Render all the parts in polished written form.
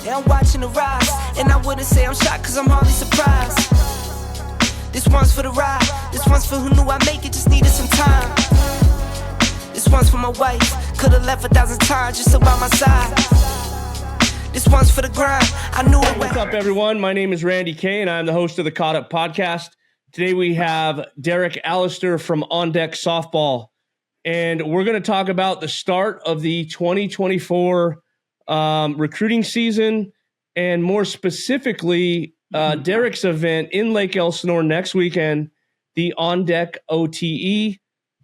Yeah, I'm watching the rise, and I wouldn't say I'm shocked, cause I'm hardly surprised. This one's for the ride, this one's for who knew I'd make it, just needed some time. This one's for my wife, could've left 1,000 times just by my side. This one's for the grind, I knew it. What's up, everyone? My name is Randy Kaye, and I'm the host of the Caught Up podcast. Today we have Derek Allister from On-Deck Softball, and we're going to talk about the start of the 2024 recruiting season, and more specifically, Derek's event in Lake Elsinore next weekend, the On-Deck OTE.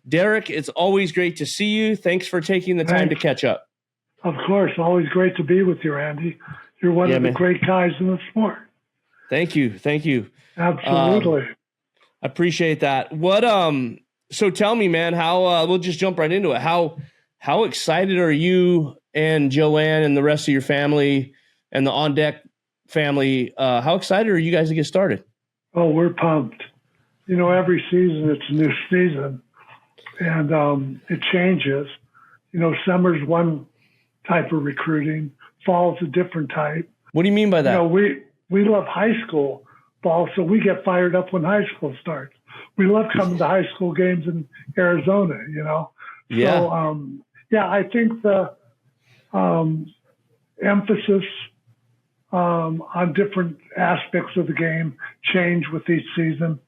Derek, it's always great to see you. Thanks for taking the time to catch up. Of course. Always great to be with you, Randy. You're one of the great guys in the sport. Thank you. Thank you. Absolutely. I appreciate that. So tell me, man, how, we'll just jump right into it. How excited are you and Joanne and the rest of your family and the On-Deck family? How excited are you guys to get started? Oh, we're pumped. You know, every season it's a new season. And it changes. You know, summer's one type of recruiting, fall's a different type. What do you mean by that? You know, we love high school ball, so we get fired up when high school starts. We love coming to high school games in Arizona, you know. Yeah. So, I think the emphasis on different aspects of the game change with each season.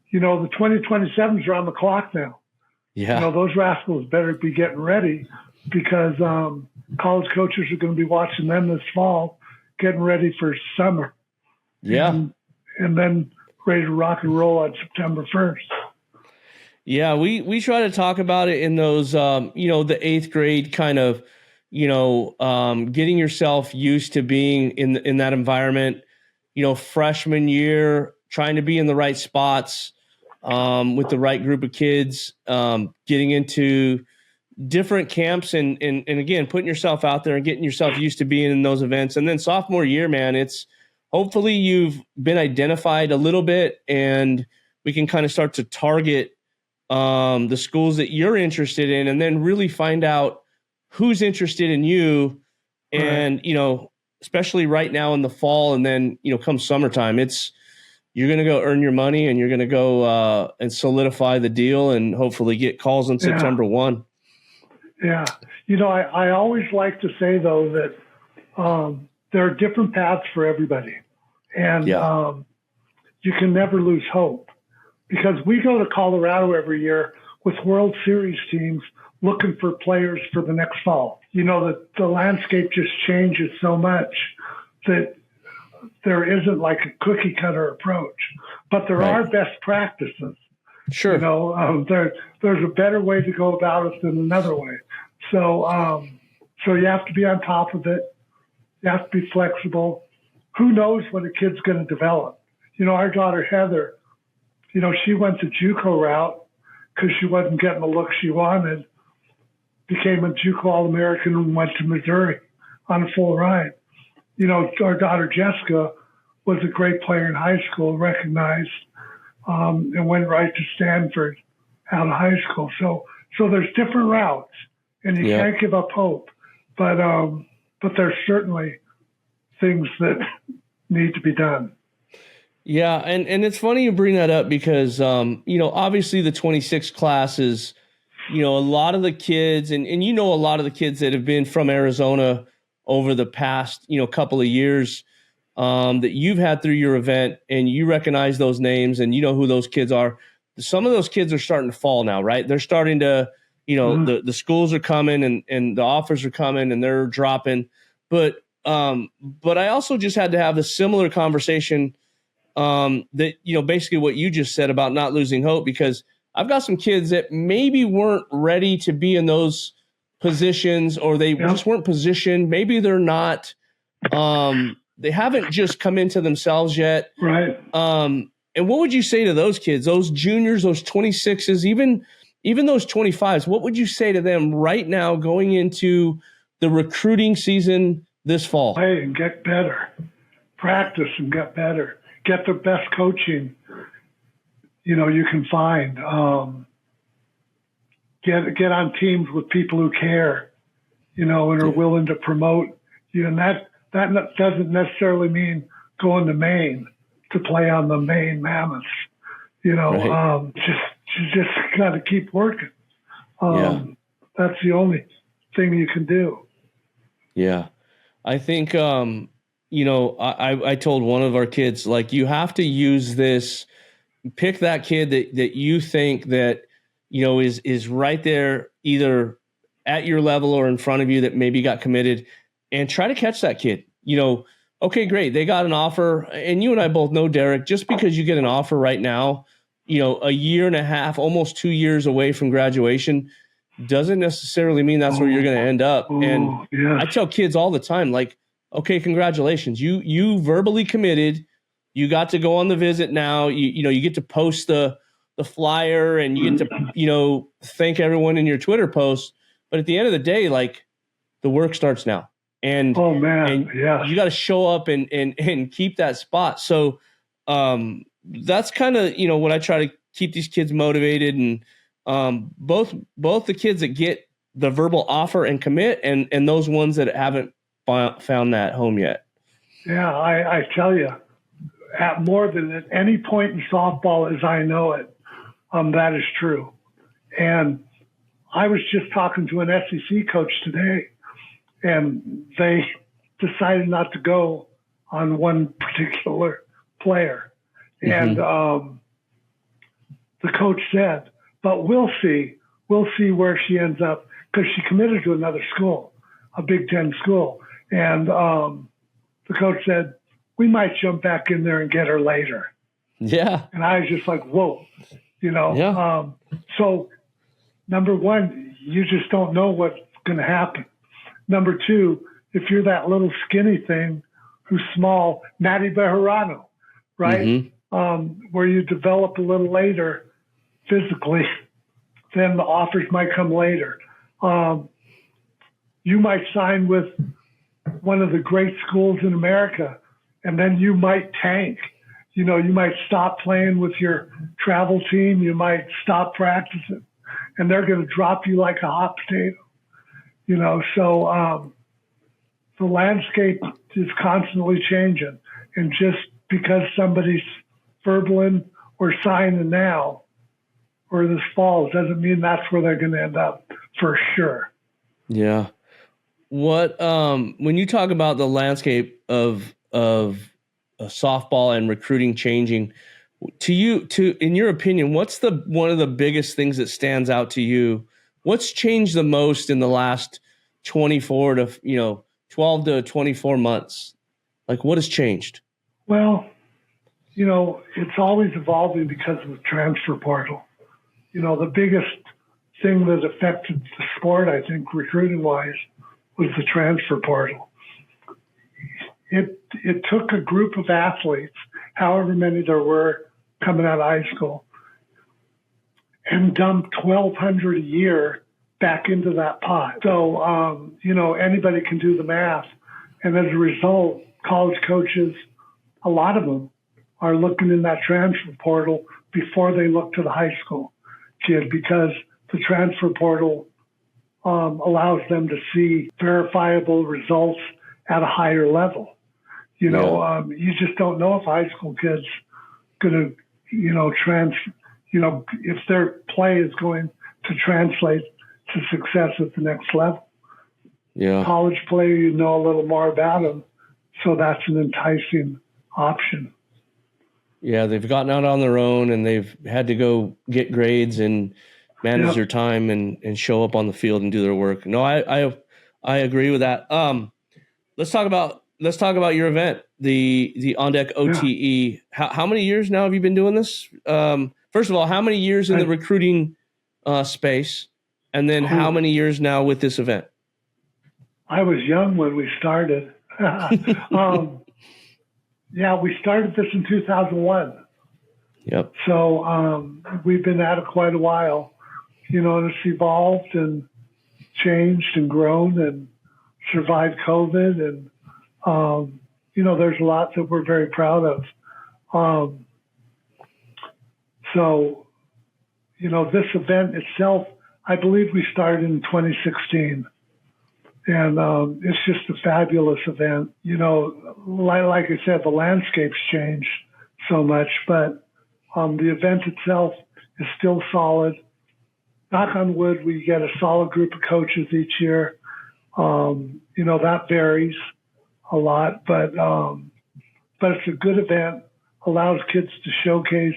You know, the 2027s are on the clock now. Yeah. You know, those rascals better be getting ready because college coaches are going to be watching them this fall, getting ready for summer. Yeah. And then ready to rock and roll on September 1st. Yeah, we try to talk about it in those, the eighth grade kind of, getting yourself used to being in that environment, freshman year, trying to be in the right spots, with the right group of kids, getting into different camps and again, putting yourself out there and getting yourself used to being in those events. And then sophomore year, man, it's hopefully you've been identified a little bit and we can kind of start to target the schools that you're interested in and then really find out who's interested in you. And, especially right now in the fall and then, come summertime, you're going to go earn your money and you're going to go and solidify the deal and hopefully get calls on September 1. Yeah. I always like to say, though, that there are different paths for everybody. And you can never lose hope because we go to Colorado every year with World Series teams looking for players for the next fall. The landscape just changes so much that there isn't like a cookie cutter approach, but there are best practices. Sure. There's a better way to go about it than another way. So you have to be on top of it. You have to be flexible. Who knows what a kid's going to develop? Our daughter Heather, she went the JUCO route because she wasn't getting the look she wanted, became a JUCO All-American and went to Missouri on a full ride. Our daughter Jessica was a great player in high school, recognized, and went right to Stanford out of high school. So there's different routes, and you can't give up hope. But there's certainly things that need to be done. Yeah, and it's funny you bring that up because obviously the 26 class is, a lot of the kids, and a lot of the kids that have been from Arizona over the past, couple of years that you've had through your event, and you recognize those names and you know who those kids are. Some of those kids are starting to fall now, right? They're starting to, the schools are coming and the offers are coming and they're dropping. But I also just had to have a similar conversation that, basically what you just said about not losing hope, because I've got some kids that maybe weren't ready to be in those positions or they just weren't positioned. Maybe they're not, they haven't just come into themselves yet. Right. And what would you say to those kids, those juniors, those 26s, even those 25s? What would you say to them right now going into the recruiting season this fall? Play and get better. Practice and get better. Get the best coaching you can find. Get on teams with people who care, and are willing to promote you. And that that doesn't necessarily mean going to Maine to play on the Maine Mammoths. Right. Just got to keep working. That's the only thing you can do. Yeah. I think, I told one of our kids, like, you have to use this, pick that kid that you think that, is right there, either at your level or in front of you, that maybe got committed, and try to catch that kid. Okay, great. They got an offer. And you and I both know, Derek, just because you get an offer right now, a year and a half, almost 2 years away from graduation, doesn't necessarily mean that's where you're going to end up. And yes. I tell kids all the time, like, okay, congratulations. You verbally committed. You got to go on the visit now. You get to post the flyer, and you get to, thank everyone in your Twitter post. But at the end of the day, like, the work starts now. And you got to show up and keep that spot. So that's kind of, what I try to keep these kids motivated, and both the kids that get the verbal offer and commit, and those ones that haven't found that home yet. Yeah, I tell you, at more than at any point in softball as I know it, that is true. And I was just talking to an SEC coach today, and they decided not to go on one particular player. And the coach said, but we'll see where she ends up, because she committed to another school, a Big Ten school. And the coach said, we might jump back in there and get her later. Yeah. And I was just like, whoa, Yeah. So number one, you just don't know what's going to happen. Number two, if you're that little skinny thing who's small, Matty Bejarano, right? Where you develop a little later physically, then the offers might come later. You might sign with one of the great schools in America, and then you might tank. You might stop playing with your travel team. You might stop practicing, and they're going to drop you like a hot potato. So the landscape is constantly changing. And just because somebody's verbaling or signing now or this fall doesn't mean that's where they're going to end up for sure. Yeah. What when you talk about the landscape of softball and recruiting changing, in your opinion, what's one of the biggest things that stands out to you? What's changed the most in the last 12 to 24 months? Like, what has changed? Well, it's always evolving because of the transfer portal. The biggest thing that affected the sport, I think, recruiting-wise, was the transfer portal. It took a group of athletes, however many there were coming out of high school, and dumped $1,200 a year back into that pot. So, anybody can do the math. And as a result, college coaches, a lot of them, are looking in that transfer portal before they look to the high school kid, because the transfer portal allows them to see verifiable results at a higher level. You just don't know if a high school kid's going to, if their play is going to translate to success at the next level. Yeah. College player, you know a little more about them, so that's an enticing option. Yeah, they've gotten out on their own, and they've had to go get grades and manage their time and show up on the field and do their work. No, I agree with that. Let's talk about your event, the On-Deck OTE. Yeah. How many years now have you been doing this? First of all, how many years in the recruiting space, and then how many years now with this event? I was young when we started. We started this in 2001. Yep. So we've been at it quite a while, and it's evolved and changed and grown and survived COVID. And, there's a lot that we're very proud of. So, this event itself, I believe we started in 2016. And it's just a fabulous event. You know, like I said, the landscape's changed so much, but the event itself is still solid. Knock on wood, we get a solid group of coaches each year. You know, that varies a lot, but it's a good event, allows kids to showcase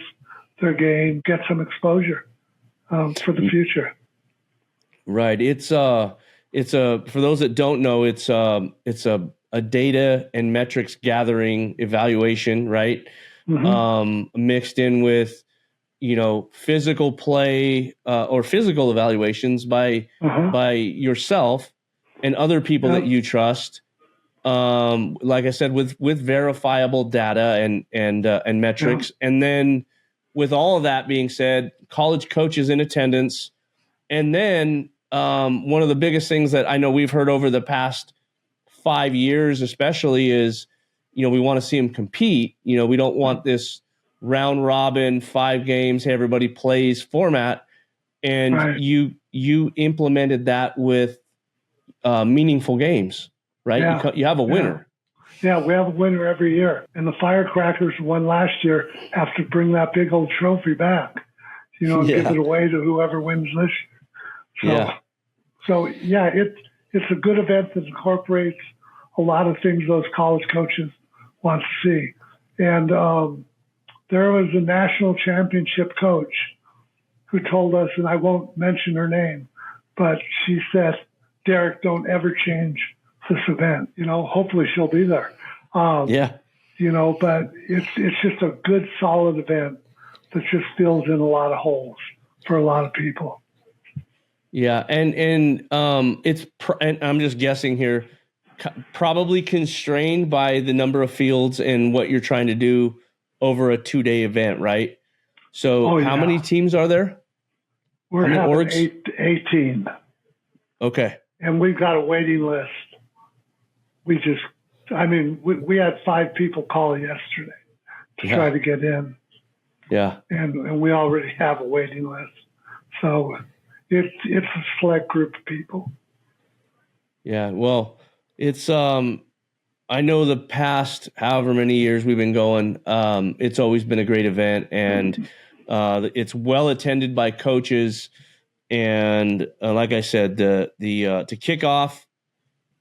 their game, get some exposure for the future. Right. It's a for those that don't know, it's a data and metrics gathering evaluation, right? Mixed in with, you know, physical play or physical evaluations by yourself and other people that you trust. Like I said, with verifiable data and metrics, and then with all of that being said, college coaches in attendance, and then one of the biggest things that I know we've heard over the past 5 years, especially, is, you know, we want to see them compete. You know, we don't want this round robin 5 games, hey, everybody plays format, and you implemented that with meaningful games, right? Yeah. You have a winner. Yeah, we have a winner every year. And the Firecrackers won last year, have to bring that big old trophy back, you know, and give it away to whoever wins this year. So it's a good event that incorporates a lot of things those college coaches want to see. And there was a national championship coach who told us, and I won't mention her name, but she said, Derek, don't ever change this event. You know, hopefully she'll be there. You know, but it's just a good, solid event that just fills in a lot of holes for a lot of people. Yeah, and and I'm just guessing here, probably constrained by the number of fields and what you're trying to do over a 2-day event, right? So how many teams are there? We're having 18. Okay. And we've got a waiting list. We had 5 people call yesterday to try to get in. Yeah. And we already have a waiting list. So it's a select group of people. Yeah. Well, it's I know the past however many years we've been going, it's always been a great event, and it's well attended by coaches. And like I said, to kick off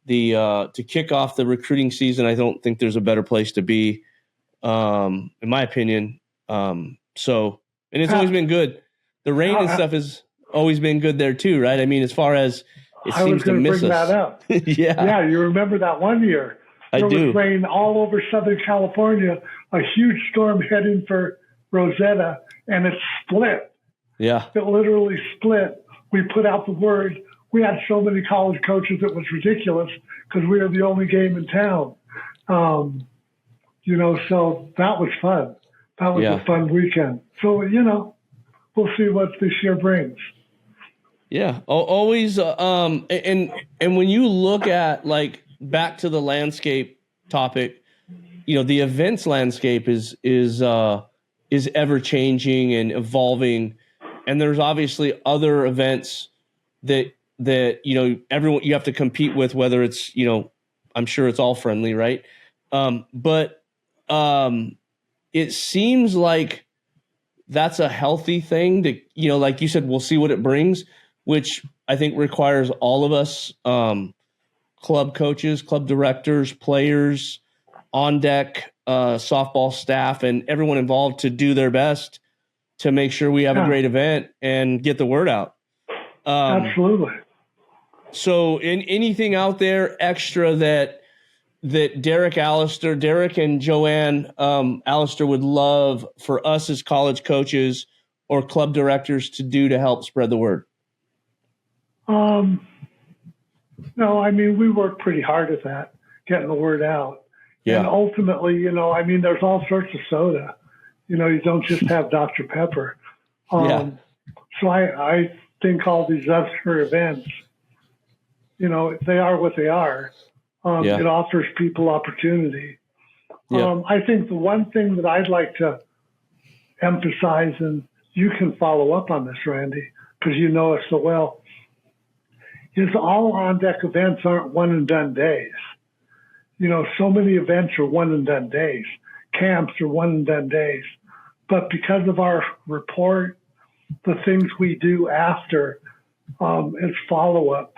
the recruiting season, I don't think there's a better place to be, in my opinion. So, and it's always been good. The rain and stuff has always been good there too, right? I mean, as far as it seems to miss us. I was going to bring that up. Yeah, you remember that one year? I do. There was rain all over Southern California, a huge storm heading for Rosetta, and it split. Yeah. It literally split. We put out the word. We had so many college coaches, it was ridiculous because we were the only game in town. You know, so that was fun. That was a fun weekend. So, you know, we'll see what this year brings. Yeah, always. And when you look at, like, back to the landscape topic, you know, the events landscape is ever changing and evolving, and there's obviously other events that you know everyone you have to compete with, whether it's, you know, I'm sure it's all friendly, right? But it seems like that's a healthy thing to, you know, like you said, we'll see what it brings, which I think requires all of us, club coaches, club directors, players, on deck, softball staff, and everyone involved to do their best to make sure we have a great event and get the word out. Absolutely. So anything out there extra that Derek and Joanne Allister would love for us as college coaches or club directors to do to help spread the word? No, I mean, we work pretty hard at that, getting the word out. Yeah. And ultimately, you know, I mean, there's all sorts of soda. You know, you don't just have Dr. Pepper. So I think all these other events, you know, they are what they are. It offers people opportunity. I think the one thing that I'd like to emphasize, and you can follow up on this, Randy, because you know us so well, is all on-deck events aren't one-and-done days. So many events are one-and-done days. Camps are one-and-done days. But because of our report, the things we do after as follow-up,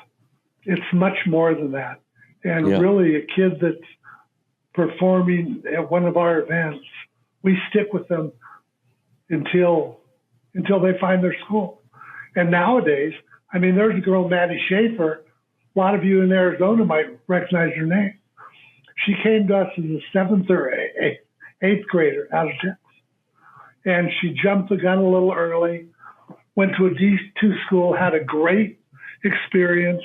it's much more than that. And really, a kid that's performing at one of our events, we stick with them until they find their school. And nowadays, there's a girl, Maddie Schaefer. A lot of you in Arizona might recognize her name. She came to us as a 7th or 8th grader out of Texas. And she jumped the gun a little early, went to a D2 school, had a great experience.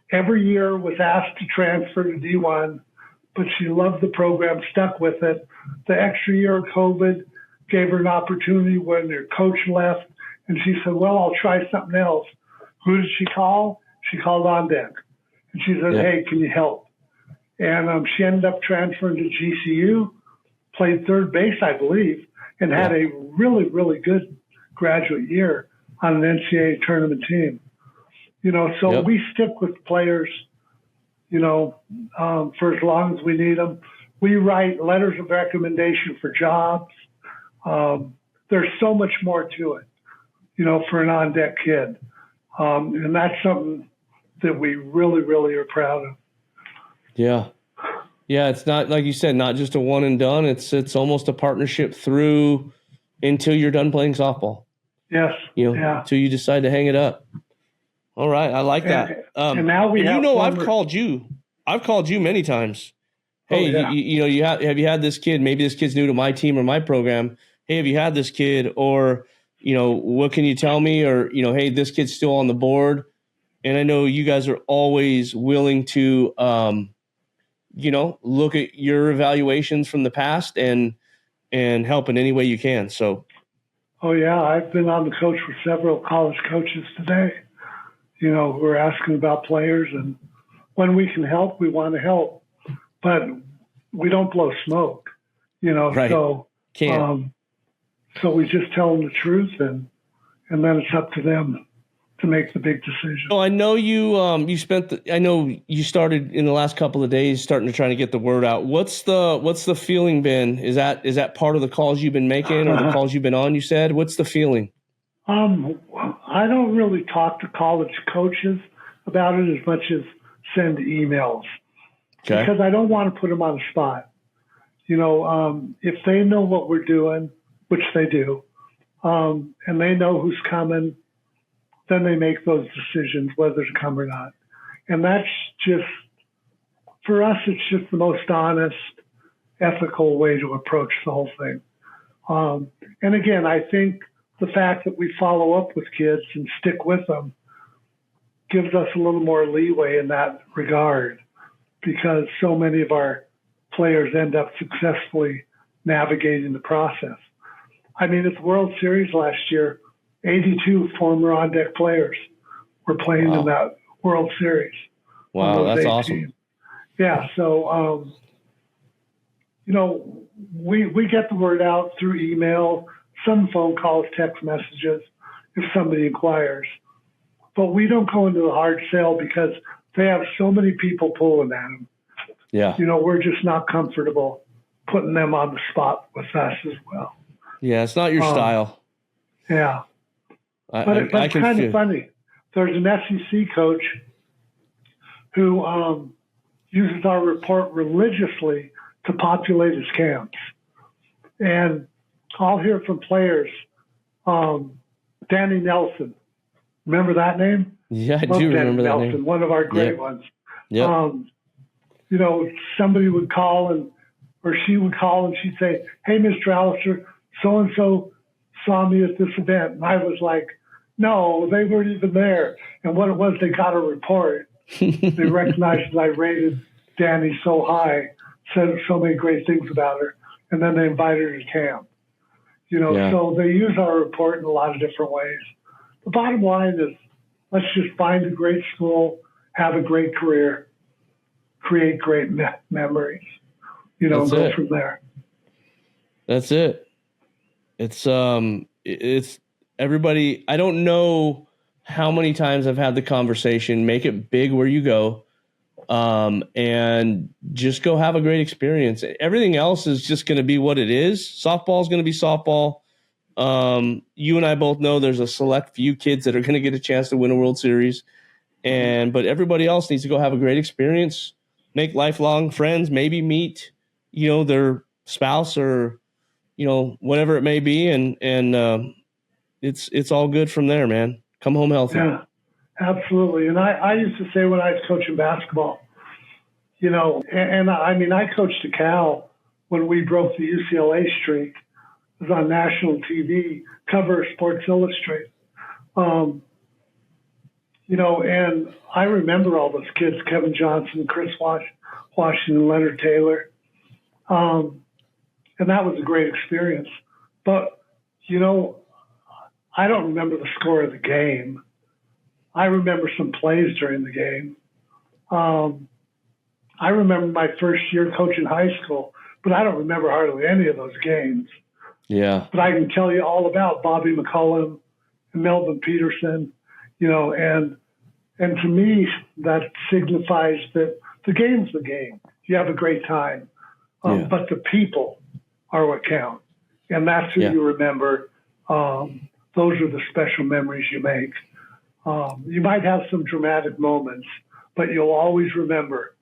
Every year was asked to transfer to D1, but she loved the program, stuck with it. The extra year of COVID gave her an opportunity when her coach left, and she said, well, I'll try something else. Who did she call? She called OnDeck. And she said, hey, can you help? And she ended up transferring to GCU, played third base, I believe, and had a really, really good graduate year on an NCAA tournament team. So we stick with players, for as long as we need them. We write letters of recommendation for jobs. There's so much more to it, for an on-deck kid. And that's something that we really, really are proud of. Yeah. Yeah. It's not, like you said, not just a one and done. It's almost a partnership through until you're done playing softball. Yes. Until you decide to hang it up. All right. I like that. And now we have I've called you many times. Hey, have you had this kid? Maybe this kid's new to my team or my program. Hey, have you had this kid? Or, what can you tell me? Or, hey, this kid's still on the board. And I know you guys are always willing to, look at your evaluations from the past and help in any way you can. So. Oh, yeah. I've been on the coach for several college coaches today, who are asking about players. And when we can help, we want to help. But we don't blow smoke, Right. So, Can't. So we just tell them the truth, and then it's up to them to make the big decision. So I know I know you started in the last couple of days starting to try to get the word out. What's the feeling been? Is that part of the calls you've been making or the calls you've been on, you said? What's the feeling? I don't really talk to college coaches about it as much as send emails. Okay. Because I don't want to put them on the spot. If they know what we're doing, which they do, and they know who's coming, then they make those decisions whether to come or not. And that's just, for us, it's just the most honest, ethical way to approach the whole thing. And again, I think the fact that we follow up with kids and stick with them gives us a little more leeway in that regard, because so many of our players end up successfully navigating the process. At the World Series last year, 82 former on-deck players were playing in that World Series. Wow, that's 18. Awesome. Yeah, so, we get the word out through email, some phone calls, text messages, if somebody inquires. But we don't go into the hard sell because they have so many people pulling at them. Yeah. We're just not comfortable putting them on the spot with us as well. Yeah, it's not your style. Yeah. But it's kind of funny. There's an SEC coach who uses our report religiously to populate his camps. And I'll hear from players, Danny Nelson. Remember that name? Yeah, I do remember that Nelson, name. One of our great ones. Yeah. Somebody would call or she would call and she'd say, hey, Mr. Allister, so-and-so saw me at this event. And I was like, no, they weren't even there. And what it was, they got a report. They recognized that I rated Danny so high, said so many great things about her, and then they invited her to camp. So they use our report in a lot of different ways. The bottom line is, let's just find a great school, have a great career, create great memories, go from there. That's it. It's everybody. I don't know how many times I've had the conversation, make it big where you go, and just go have a great experience. Everything else is just going to be what it is. Softball is going to be softball. You and I both know there's a select few kids that are going to get a chance to win a World Series, but everybody else needs to go have a great experience, make lifelong friends, maybe meet, their spouse or, whatever it may be. And it's all good from there, man. Come home healthy. Yeah, absolutely. And I used to say when I was coaching basketball, and I mean, I coached a Cal when we broke the UCLA streak. It was on national TV, cover of Sports Illustrated. And I remember all those kids, Kevin Johnson, Chris Washington, Leonard Taylor. And that was a great experience. But, I don't remember the score of the game. I remember some plays during the game. I remember my first year coaching high school, but I don't remember hardly any of those games. Yeah. But I can tell you all about Bobby McCullum and Melvin Peterson, and to me, that signifies that the game's the game. You have a great time. But the people are what count. And that's who you remember. Those are the special memories you make. You might have some dramatic moments, but you'll always remember,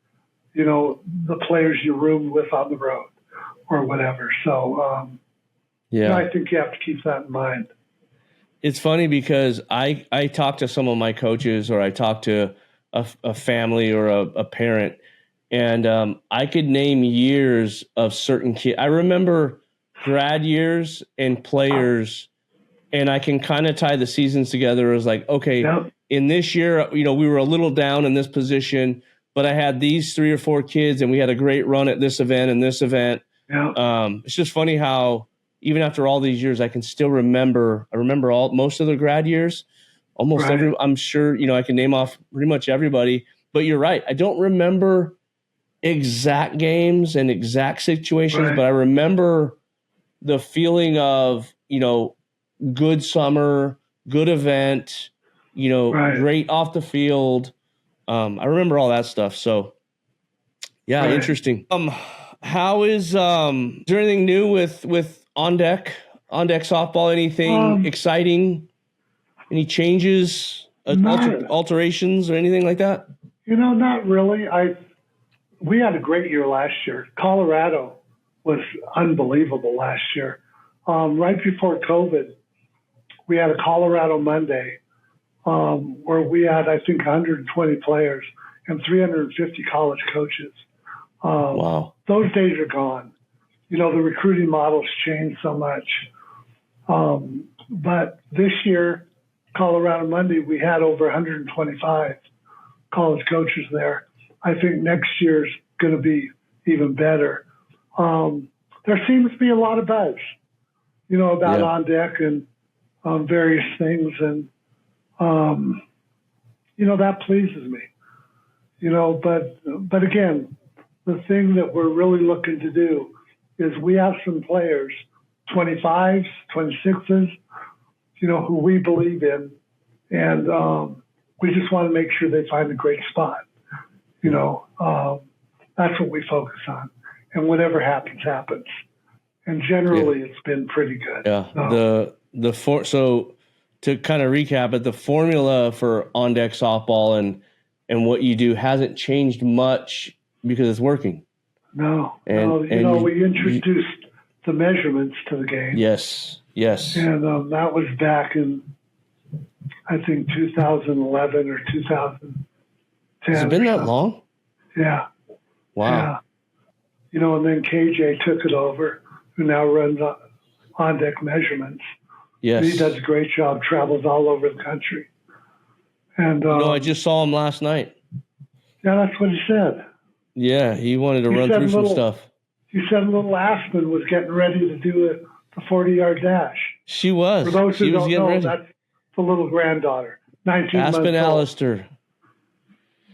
the players you roomed with on the road or whatever. So, I think you have to keep that in mind. It's funny because I talk to some of my coaches, or I talk to a family or a parent, and I could name years of certain kids. I remember grad years and players, and I can kind of tie the seasons together. It was like, okay, in this year, we were a little down in this position, but I had these 3 or 4 kids, and we had a great run at this event and this event. Yeah. It's just funny how even after all these years, I can still remember. I remember most of the grad years, almost every. I'm sure I can name off pretty much everybody. But you're right. I don't remember exact games and exact situations, but I remember the feeling of good summer, good event, great off the field. I remember all that stuff. So yeah, interesting. How is there anything new with On-Deck softball? Anything exciting? Any changes, alterations, or anything like that? Not really. We had a great year last year. Colorado was unbelievable last year. Right before COVID, we had a Colorado Monday where we had, I think, 120 players and 350 college coaches. Wow. Those days are gone. The recruiting model's changed so much. But this year, Colorado Monday, we had over 125 college coaches there. I think next year's going to be even better. There seems to be a lot of buzz, about On-Deck and various things. And, that pleases me, but again, the thing that we're really looking to do is we have some players, 25s, 26s, who we believe in. And we just want to make sure they find a great spot. That's what we focus on. And whatever happens, happens. And generally, it's been pretty good. Yeah. So to kind of recap it, the formula for On-Deck softball and what you do hasn't changed much because it's working. No. We introduced the measurements to the game. Yes. And that was back in, I think, 2011 or 2010. Has it been that long? Yeah. Wow. Yeah. And then KJ took it over, who now runs On-Deck measurements. Yes. He does a great job, travels all over the country. And I just saw him last night. Yeah, that's what he said. Yeah, he wanted to run through some stuff. He said little Aspen was getting ready to do the 40-yard dash. She was. For those who don't know, ready. That's the little granddaughter, 19 months old. Aspen Allister.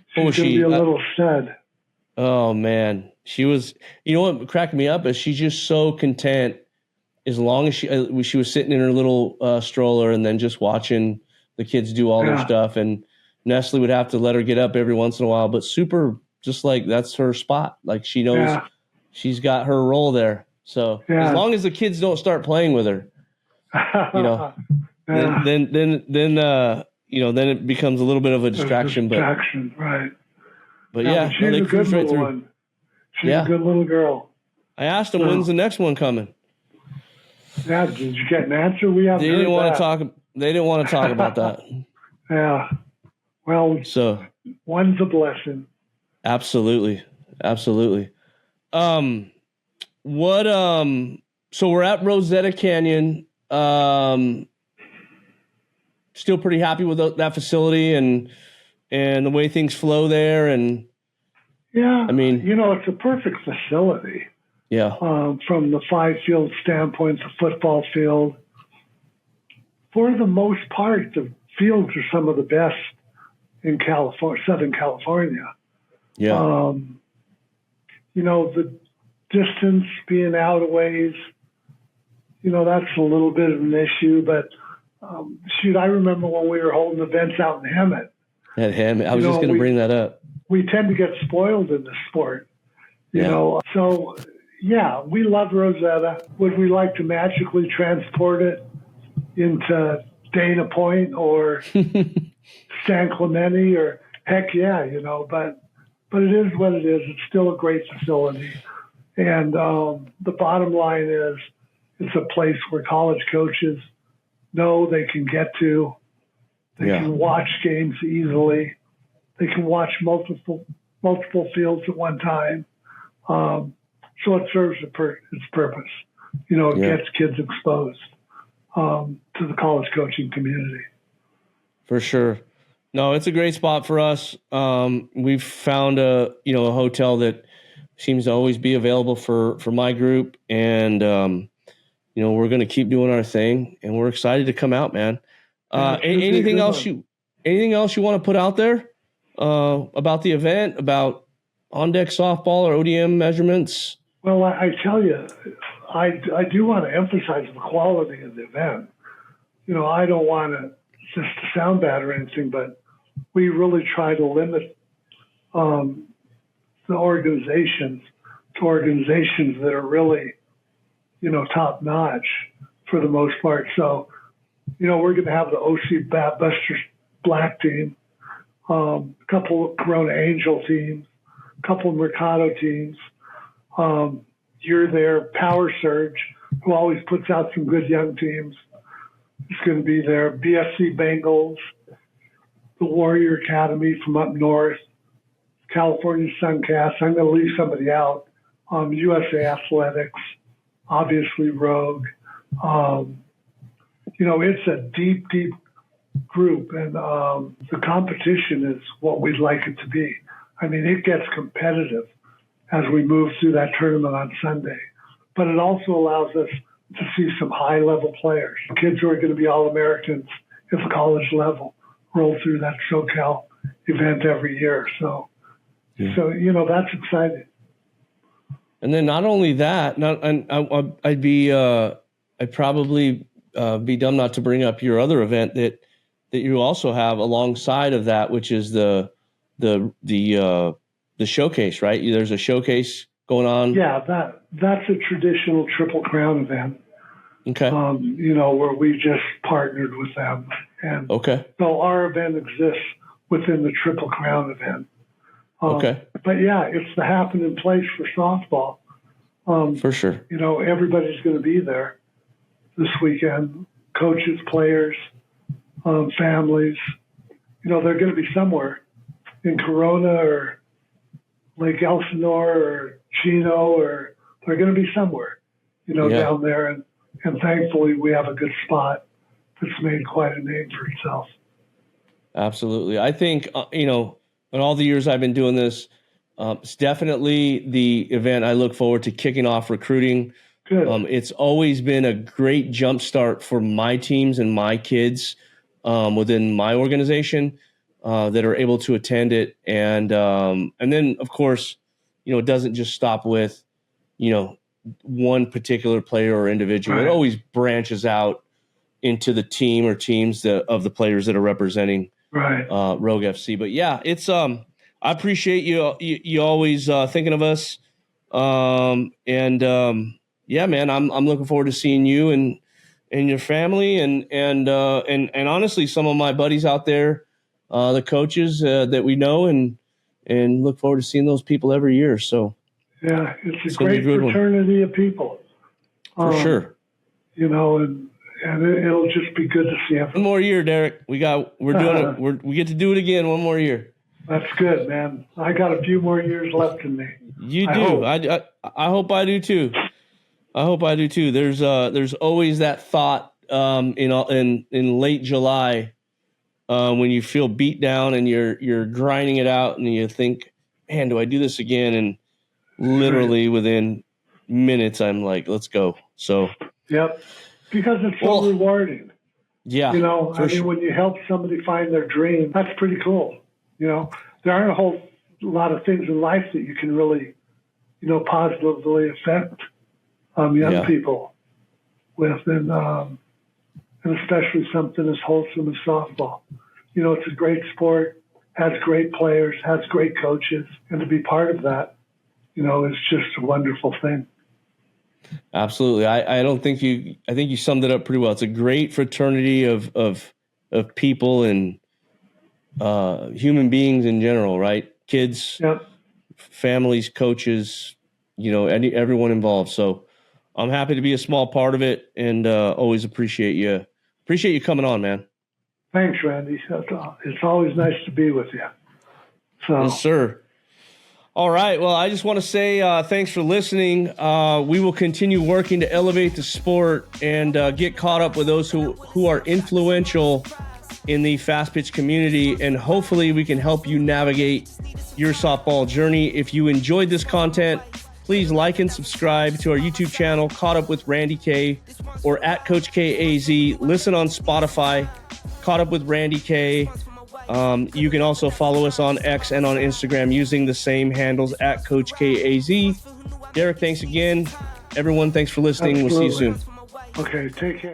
She's going to be a little stud. Oh, man. She was, what cracked me up is she's just so content as long as she was sitting in her little stroller and then just watching the kids do all their stuff, and Nestle would have to let her get up every once in a while. But Super, just like that's her spot. Like she knows she's got her role there. So as long as the kids don't start playing with her, then then it becomes a little bit of a distraction. Right. But she's a good little one. She's a good little girl. I asked them, when's the next one coming? Yeah, did you get an answer? We haven't. They didn't want to talk. They didn't want to talk about that. Yeah. Well, so one's a blessing. Absolutely. What? So we're at Rosetta Canyon. Still pretty happy with that facility and the way things flow there. And I mean, it's a perfect facility. Yeah. From the 5-field standpoint, the football field. For the most part, the fields are some of the best in Southern California. Yeah. The distance being out a ways, that's a little bit of an issue. But I remember when we were holding events out in Hemet. At Hemet, I was just going to bring that up. We tend to get spoiled in the sport, you know. So we love Rosetta. Would we like to magically transport it into Dana Point or San Clemente or heck yeah, but it is what it is. It's still a great facility. And the bottom line is it's a place where college coaches know they can get to. They can watch games easily. They can watch multiple fields at one time. So it serves its purpose. It gets kids exposed to the college coaching community. For sure. No, it's a great spot for us. We've found a hotel that seems to always be available for my group, and we're going to keep doing our thing, and we're excited to come out, man. Anything else you want to put out there about the event, about on-deck softball or ODM measurements? Well, I tell you, I do want to emphasize the quality of the event. I don't want to just to sound bad or anything, but we really try to limit the organizations to organizations that are really, top notch for the most part. So, we're going to have the OC Busters Black team, a couple of Corona Angel teams, a couple of Mercado teams. You're there, Power Surge, who always puts out some good young teams. It's going to be there. BFC Bengals, the Warrior Academy from up north, California Suncast. I'm going to leave somebody out. USA Athletics, obviously Rogue. It's a deep group, and the competition is what we'd like it to be. I mean, it gets competitive as we move through that tournament on Sunday, but it also allows us to see some high-level players, kids who are going to be All-Americans at the college level, roll through that SoCal event every year. So that's exciting. And then not only that, I'd probably be dumb not to bring up your other event that you also have alongside of that, which is the showcase, right? There's a showcase going on. Yeah, that's a traditional Triple Crown event. Okay. Where we just partnered with them. And so our event exists within the Triple Crown event. But it's the happening place for softball. For sure. Everybody's going to be there this weekend. Coaches, players, families. They're going to be somewhere in Corona or Lake Elsinore or Chino, or they're going to be somewhere, down there. And thankfully, we have a good spot that's made quite a name for itself. Absolutely. I think, in all the years I've been doing this, it's definitely the event I look forward to kicking off recruiting. Good. It's always been a great jumpstart for my teams and my kids within my organization that are able to attend it. And then, of course, it doesn't just stop with, one particular player or individual. Right. It always branches out into the team or teams of the players that are representing Right. Rogue FC. But yeah, it's I appreciate you always thinking of us. Yeah, man, I'm looking forward to seeing you and your family and honestly, some of my buddies out there, the coaches that we know, and look forward to seeing those people every year. So yeah, it's a great fraternity of people. For sure. You know, and it'll just be good to see them. One more year, Derek. We're doing it. We get to do it again. One more year. That's good, man. I got a few more years left in me. You do. I hope I do too. I hope I do too. There's always that thought in late July when you feel beat down and you're grinding it out and you think, man, do I do this again? And literally within minutes, I'm like, let's go. So yep, because it's so rewarding. Yeah, you know, I mean, when you help somebody find their dream, that's pretty cool. You know, there aren't a whole lot of things in life that you can really, you know, positively affect young people with, and especially something as wholesome as softball. You know, it's a great sport, has great players, has great coaches, and to be part of that, you know, is just a wonderful thing. Absolutely. I think you summed it up pretty well. It's a great fraternity of people and human beings in general, right? Kids, yep. Families, coaches, you know, everyone involved. So I'm happy to be a small part of it, and always appreciate you coming on, man. Thanks, Randy. It's always nice to be with you. So. Yes, sir. All right. Well, I just want to say thanks for listening. We will continue working to elevate the sport and get caught up with those who are influential in the fast pitch community, and hopefully we can help you navigate your softball journey. If you enjoyed this content, please like and subscribe to our YouTube channel, Caught Up with Randy Kaye, or at Coach KAZ. Listen on Spotify, Caught Up with Randy Kaye. You can also follow us on X and on Instagram using the same handles, at Coach KAZ. Derek, thanks again. Everyone, thanks for listening. Absolutely. We'll see you soon. Okay, take care.